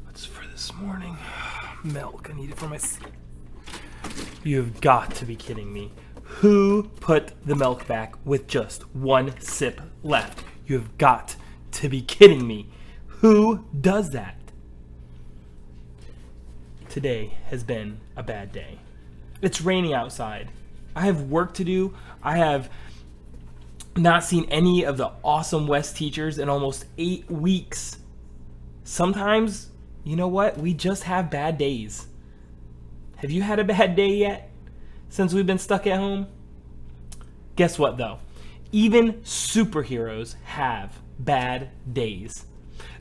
What's for this morning? Milk. I need it for my... You've got to be kidding me. Who put the milk back with just one sip left? You've got to be kidding me. Who does that? Today has been a bad day. It's raining outside. I have work to do. I have not seen any of the awesome West teachers in almost 8 weeks. Sometimes, you know what? We just have bad days. Have you had a bad day yet since we've been stuck at home? Guess what, though? Even superheroes have bad days.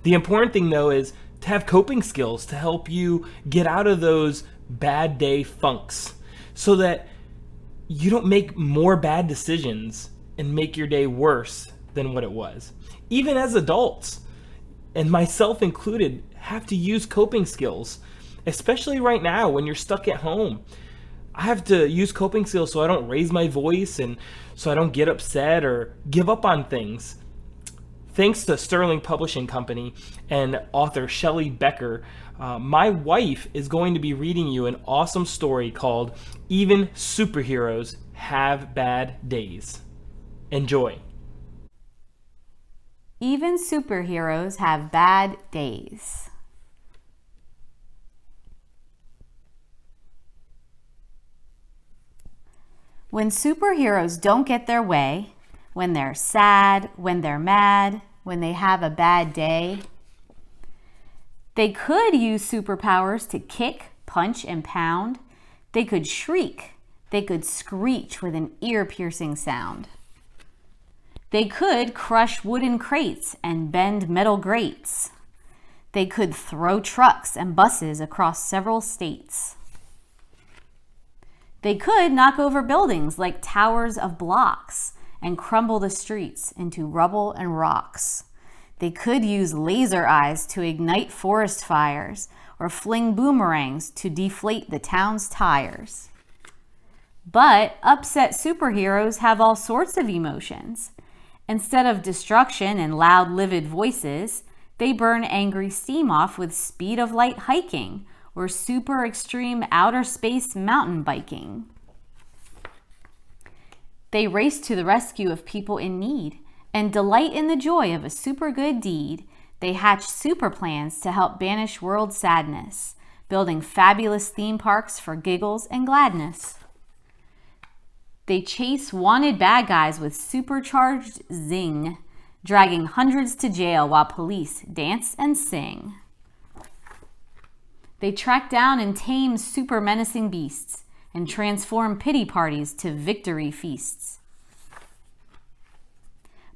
The important thing, though, is to have coping skills to help you get out of those bad day funks so that you don't make more bad decisions and make your day worse than what it was. Even as adults, and myself included, have to use coping skills, especially right now when you're stuck at home. I have to use coping skills so I don't raise my voice and so I don't get upset or give up on things. Thanks to Sterling Publishing Company and author Shelley Becker, my wife is going to be reading you an awesome story called Even Superheroes Have Bad Days. Enjoy. Even superheroes have bad days. When superheroes don't get their way, when they're sad, when they're mad, when they have a bad day, they could use superpowers to kick, punch, and pound. They could shriek. They could screech with an ear-piercing sound. They could crush wooden crates and bend metal grates. They could throw trucks and buses across several states. They could knock over buildings like towers of blocks and crumble the streets into rubble and rocks. They could use laser eyes to ignite forest fires or fling boomerangs to deflate the town's tires. But upset superheroes have all sorts of emotions. Instead of destruction and loud, livid voices, they burn angry steam off with speed of light hiking or super extreme outer space mountain biking. They race to the rescue of people in need and delight in the joy of a super good deed. They hatch super plans to help banish world sadness, building fabulous theme parks for giggles and gladness. They chase wanted bad guys with supercharged zing, dragging hundreds to jail while police dance and sing. They track down and tame super menacing beasts and transform pity parties to victory feasts.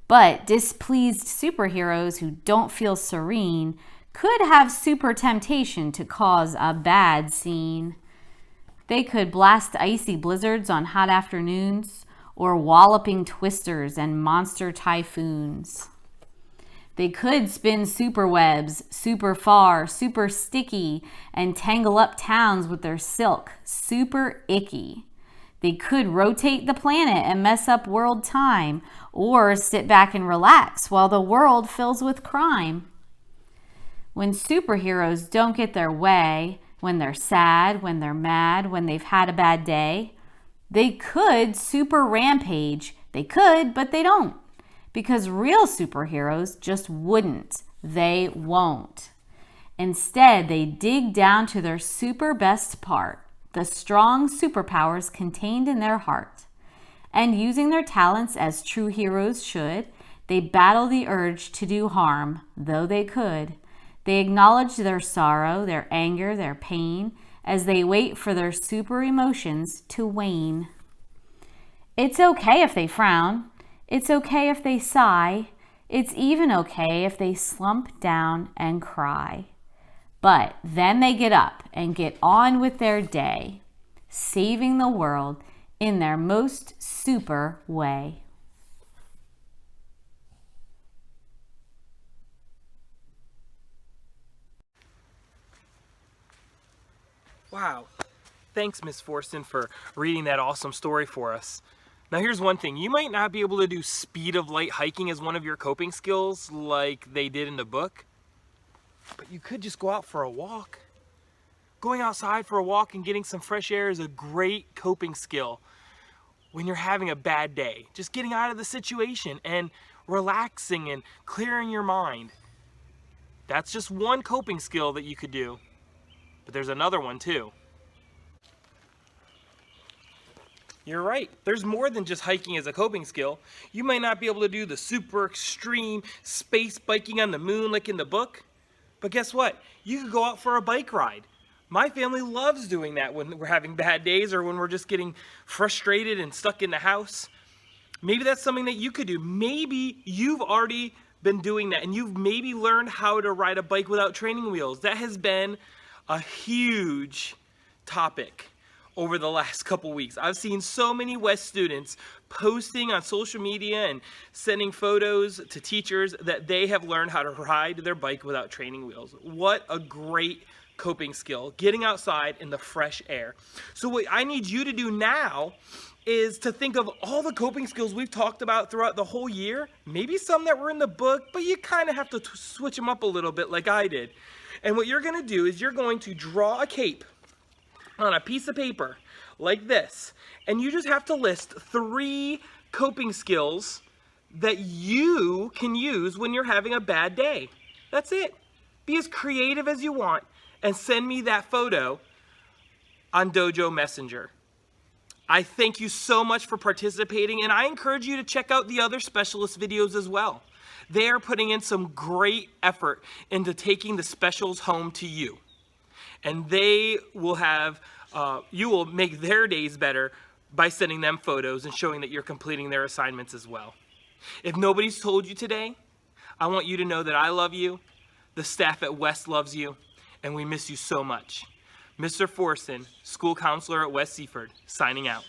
But displeased superheroes who don't feel serene could have super temptation to cause a bad scene. They could blast icy blizzards on hot afternoons or walloping twisters and monster typhoons. They could spin super webs, super far, super sticky, and tangle up towns with their silk, super icky. They could rotate the planet and mess up world time, or sit back and relax while the world fills with crime. When superheroes don't get their way, when they're sad, when they're mad, when they've had a bad day, they could super rampage. They could, but they don't. Because real superheroes just wouldn't. They won't. Instead, they dig down to their super best part, the strong superpowers contained in their heart. And using their talents as true heroes should, they battle the urge to do harm, though they could. They acknowledge their sorrow, their anger, their pain, as they wait for their super emotions to wane. It's okay if they frown. It's okay if they sigh. It's even okay if they slump down and cry. But then they get up and get on with their day, saving the world in their most super way. Wow. Thanks, Miss Forston, for reading that awesome story for us. Now here's one thing, you might not be able to do speed of light hiking as one of your coping skills like they did in the book, but you could just go out for a walk. Going outside for a walk and getting some fresh air is a great coping skill when you're having a bad day. Just getting out of the situation and relaxing and clearing your mind. That's just one coping skill that you could do, but there's another one too. You're right, there's more than just hiking as a coping skill. You might not be able to do the super extreme space biking on the moon like in the book, but guess what? You could go out for a bike ride. My family loves doing that when we're having bad days or when we're just getting frustrated and stuck in the house. Maybe that's something that you could do. Maybe you've already been doing that and you've maybe learned how to ride a bike without training wheels. That has been a huge topic over the last couple weeks. I've seen so many West students posting on social media and sending photos to teachers that they have learned how to ride their bike without training wheels. What a great coping skill, getting outside in the fresh air. So what I need you to do now is to think of all the coping skills we've talked about throughout the whole year, maybe some that were in the book, but you kind of have to switch them up a little bit like I did. And what you're going to do is you're going to draw a cape on a piece of paper like this, and you just have to list 3 coping skills that you can use when you're having a bad day. That's it. Be as creative as you want and send me that photo on Dojo Messenger. I thank you so much for participating, and I encourage you to check out the other specialist videos as well. They are putting in some great effort into taking the specials home to you. And they will have, you will make their days better by sending them photos and showing that you're completing their assignments as well. If nobody's told you today, I want you to know that I love you, the staff at West loves you, and we miss you so much. Mr. Forson, school counselor at West Seaford, signing out.